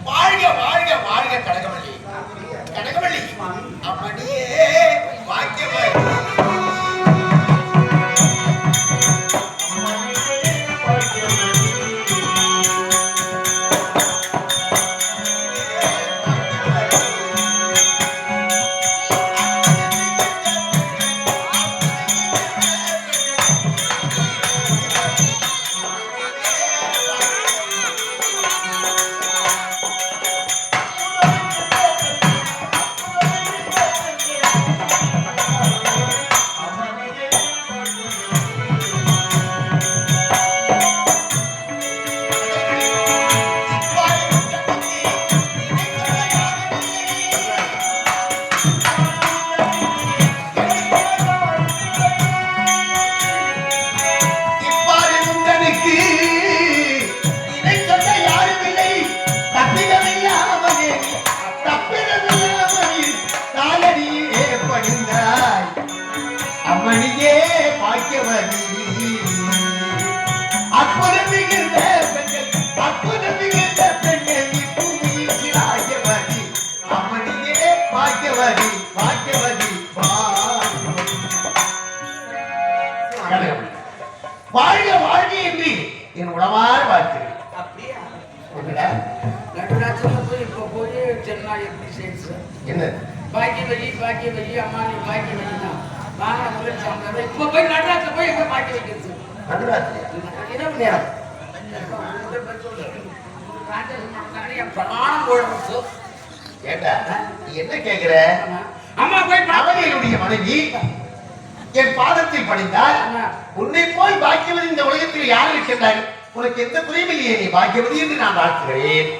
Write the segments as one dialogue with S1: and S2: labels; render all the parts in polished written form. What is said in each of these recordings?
S1: வாழ்க வாழ்க வாழ்க கனகவள்ளி கனகவள்ளி அப்படியே வாக்கியமாய் அம்மணியே பாக்கியவதி அற்புதம் மிகுந்த பெண்கள் அற்புதம் மிகுந்த பெண்கள் பூமியில் சிலாயவதி அம்மணியே பாக்கியவதி பாக்கியவதி வாழ்க வாழ்க என்று என் உளவார வாழ்க்கிறேன். என்ன
S2: பாக்கியவதி பாக்கியவதி அம்மா நீ பாக்கியவதி தான் வாங்க முதல் சாப்பிட இப்ப போய் நடுராத்திரி போய் எங்க பாக்கி வைக்கிறது
S1: நடுராத்திரி
S2: இரவு நேரம் பிரமாணம் போடுறது
S1: கேட்டா நீ என்ன கேக்குற?
S2: அம்மா போய்
S1: அவனுடைய மனைவி என் பாதத்தில் பணிந்தால் உன்னை போய் பாக்கியவதி இந்த உலகத்தில் யார் இருக்கின்றார்? உனக்கு எந்த குறையும் இல்லையே, நீ பாக்கியவதி என்று நான் வாழ்த்துகிறேன்.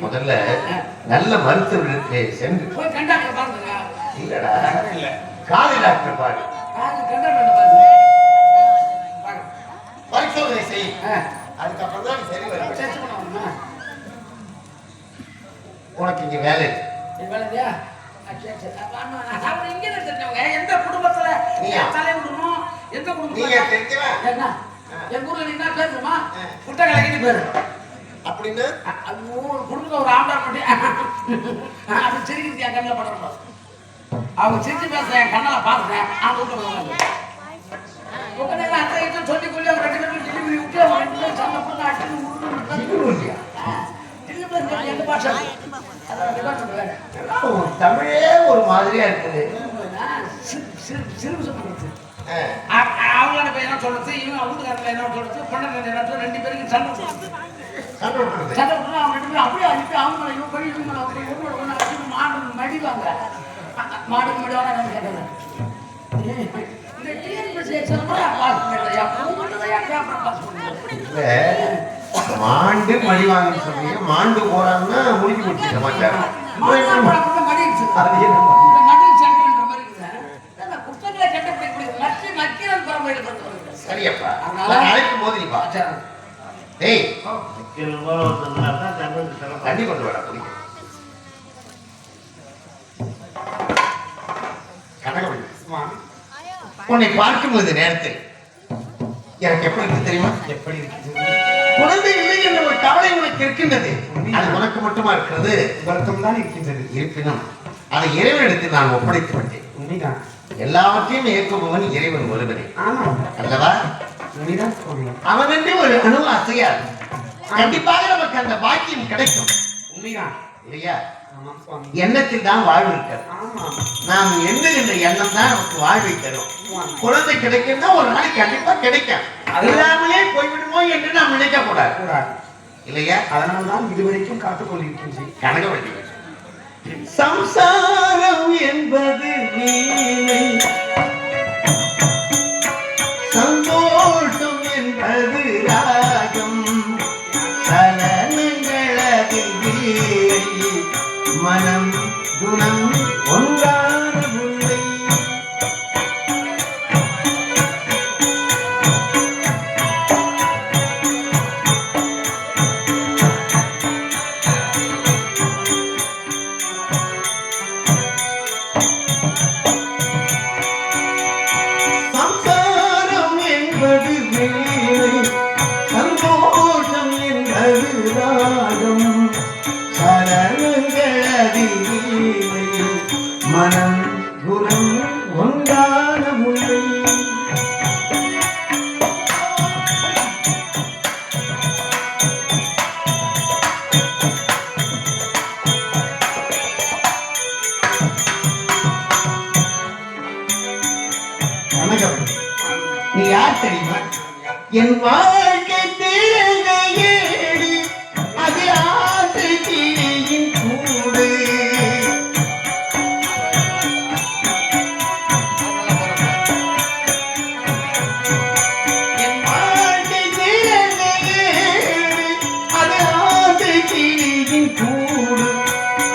S1: முதல்ல நல்ல மருத்துவர்களுக்கு சென்று இல்லடா காது டாக்டர் பாரு பரிசோதனை செய், அதுக்கப்புறம் தான் சரி வரும். உனக்கு இங்க வேலை
S2: எந்த குடும்பத்துல தலைவிடணும் எந்த குடும்பம் எங்க ஊர்ல என்ன பேசுமா புட்ட கலக்கிட்டு பேரு
S1: அப்படின்னு
S2: குடும்பம் ஒரு ஆம்பளை பண்ணி அது சிரிக்கிறது என் கண்ணில் படுறோம். அவங்க சிரிச்சு பேசுற என் கண்ணால பாத்துட்டேன் அத்தை சொல்லி கொள்ளி அவங்க ரெண்டு பேரும் டிலிவரி விட்டு அவங்க சண்டை போட்டு அடிச்சு எங்க பாஷை
S1: தமிழே ஒரு மாதிரியா இருக்குது.
S2: சிறுபு சொல்றது அவங்கள என்ன சொல்றது இவங்க வீட்டுக்காரங்க என்ன சொல்றது பொண்ணு என்ன ரெண்டு பேருக்கு சண்டை சண்டை விட்டு அவங்க ரெண்டு பேரும் அப்படியே அடிச்சு அவங்க இவங்க படி இவங்க அப்படி ஒன்று அடிச்சு மாடு மடிவாங்க மாடு மடிவாங்க நம்ம கேட்டது இந்த டிஎன்பிஎஸ்சி எக்ஸாம் பாஸ்
S1: மாண்டு மடிவாங்கன்னு சொன்னீங்க, மாண்டு போறாங்கன்னா முடிஞ்சு போச்சு சமாச்சாரம். சரியப்பா அழைக்கும் போது நீ பாச்சா டேய் தண்ணி கொண்டு வாடா குடிக்க. கனகவள்ளி உன்னை பார்க்கும்போது நேரத்தில் எனக்கு எப்படி இருக்கு தெரியுமா? எப்படி இருக்கு? குழந்தை இல்லை என்ற ஒரு கவலை உனக்கு இருக்கின்றது. அது உனக்கு மட்டுமா இருக்கிறது? வருத்தம் தான் இருக்கின்றது. இருப்பினும் அதை இறைவனிடத்தில் நான் ஒப்படைத்து விட்டேன். உண்மைதான். எல்லாவற்றையும் இயக்குபவன் இறைவன் ஒருவனே அல்லவா? அவனன்றி ஒரு அணு அசையாது. கண்டிப்பாக நமக்கு அந்த பாக்கியம் கிடைக்கும். உண்மைதான் இல்லையா? எண்ணத்தில் தான் வாழ்வு இருக்கிறது. நாம் எண்ணுகின்ற எண்ணம் தான் நமக்கு வாழ்வை தரும். குழந்தை கிடைக்கும்னா ஒரு நாளைக்கு கண்டிப்பா கிடைக்கும். இல்லாமலே போய்விடுமோ என்று நாம் நினைக்க கூடாது இல்லையா? அதனால்தான் இதுவரைக்கும் காத்துக் கொண்டிருக்கின்றேன். கனகவள்ளி சம்சாரம் என்பது வீணை, சந்தோஷம் என்பது ராகம், மனம் குணம் ஒன்றான முல்லை. சம்சாரம் என்பது வேலை, சந்தோஷம் என்பது ராகம், சரணங்களதில்லை, மனம் குணம் ஒன்றான முல்லை. வணக்கம். நீ யார் தெரியுமா? என் வாழ்க்கை தேவையேடி, அது ஆசை கிளியின் கூடு. என் வாழ்க்கை தேவையேடி, அது ஆசை கிளியின் கூடு.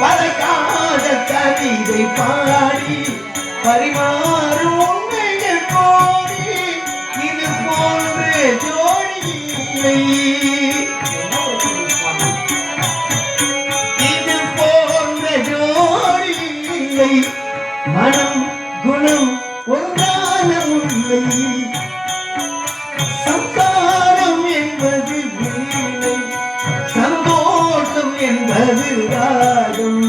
S1: பறக்காத கவிதை பாடி பரிமாறும் உண்மைகள் கோடி, இது போன்ற ஜோடி இல்லை, இது போன்ற ஜோடி இல்லை, மனம் குணம் ஒன்றான முல்லை. சம்சாரம் என்பது வீணை, சந்தோஷம் என்பது ராகம்,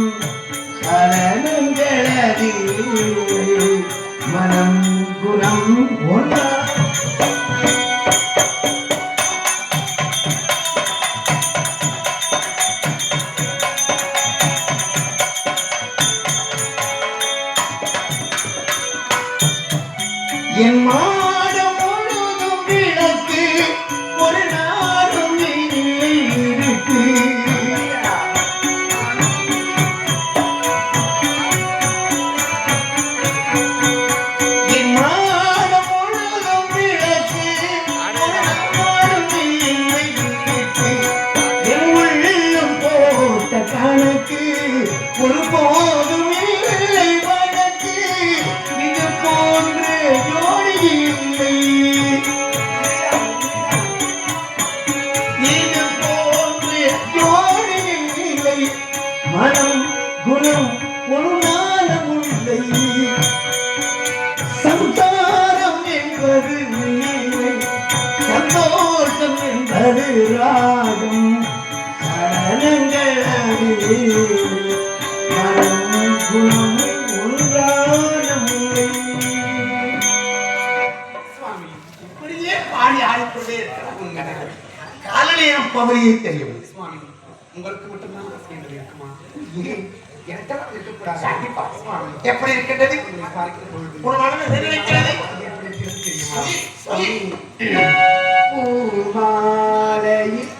S1: சரணங்களதில்லை, மனம் குணம் ஒன்றா. என் மாடம் முழுதும் விளக்கு, ஒரு நாடும் இல்லை இருக்கு. என் மாடம் முழுதும் விளக்கு, ஒரு நாடும் இல்லை இருக்கு. என் உள்ளம் போட்ட கணக்கு ஒரு போதும் இல்லை வழக்கு, இது போன்ற ஜோடி இல்லை, இது போன்ற ஜோடி இல்லை, மனம் குணம் ஒன்றான முல்லை. சம்சாரம் என்பது வீணை, சந்தோஷம் என்பது ராகம், சரணங்களதில்லை, மனம் குணம் ஒன்றான முல்லை. சுவாமி, இப்படியே பாடி ஆடிக்கொண்டே இருக்கிறார். காலநேரம் பவரியே தெரியும்.
S2: சுவாமி, உங்களுக்கு மட்டும்தான் ஆசைகள் இருக்குமா?
S1: ஏன்?
S2: எனக்கெல்லாம் இருக்கக்கூடாது.
S1: கண்டிப்பா.
S2: சுவாமி,
S1: எப்படி இருக்கின்றது?
S2: உங்களை பார்க்கிற பொழுது
S1: ஒரு மனதை நிறைவேற்கிறது.
S2: எப்படி இருக்கிறது தெரியுமா?
S1: பூமாலையில்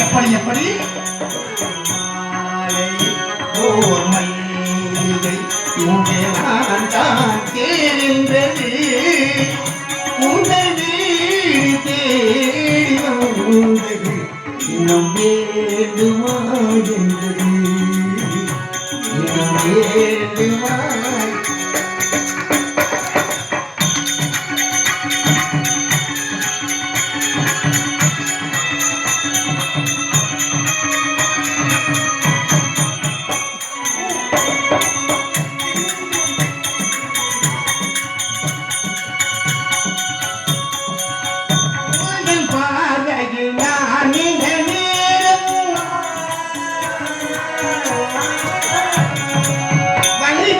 S1: எப்படி எப்படி ஓர் மல்லிகை இங்கே நான் தான் தேர்ந்தது, உங்கள் வீடு தேடி வந்தது, இன்னும் வேண்டுமா என்றது, இன்னும் வேண்டுமா. வழி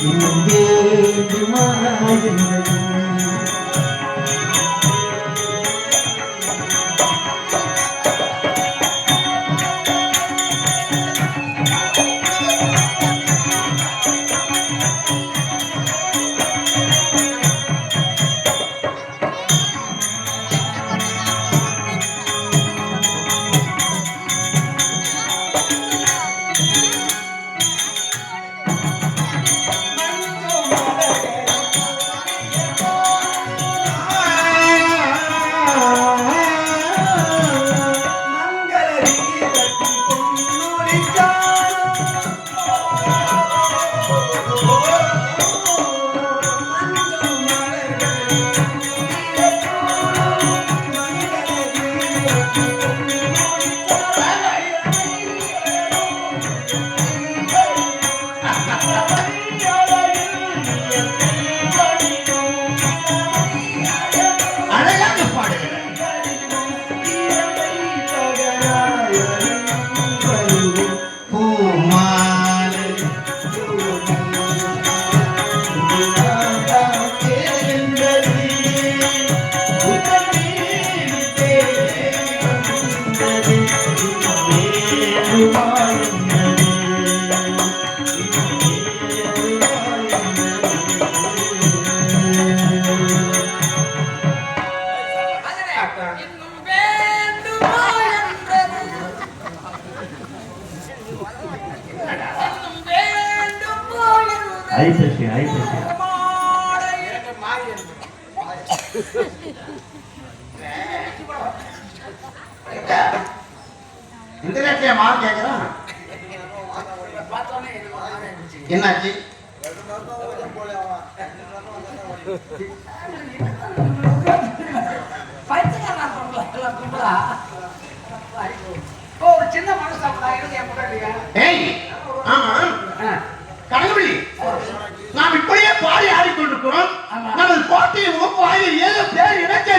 S1: இன்னும் வேண்டுமா என்பது இந்த நேரத்துல மா கேக்குறான் என்னாச்சு
S2: ஒரு சின்ன மனசா
S1: ஆமா கனகவள்ளி நாம் இப்படியே பாடி ஆடிக்கொண்டிருக்கிறோம் நமது கோட்டையை வாயில் ஏதோ பேர் இணைக்க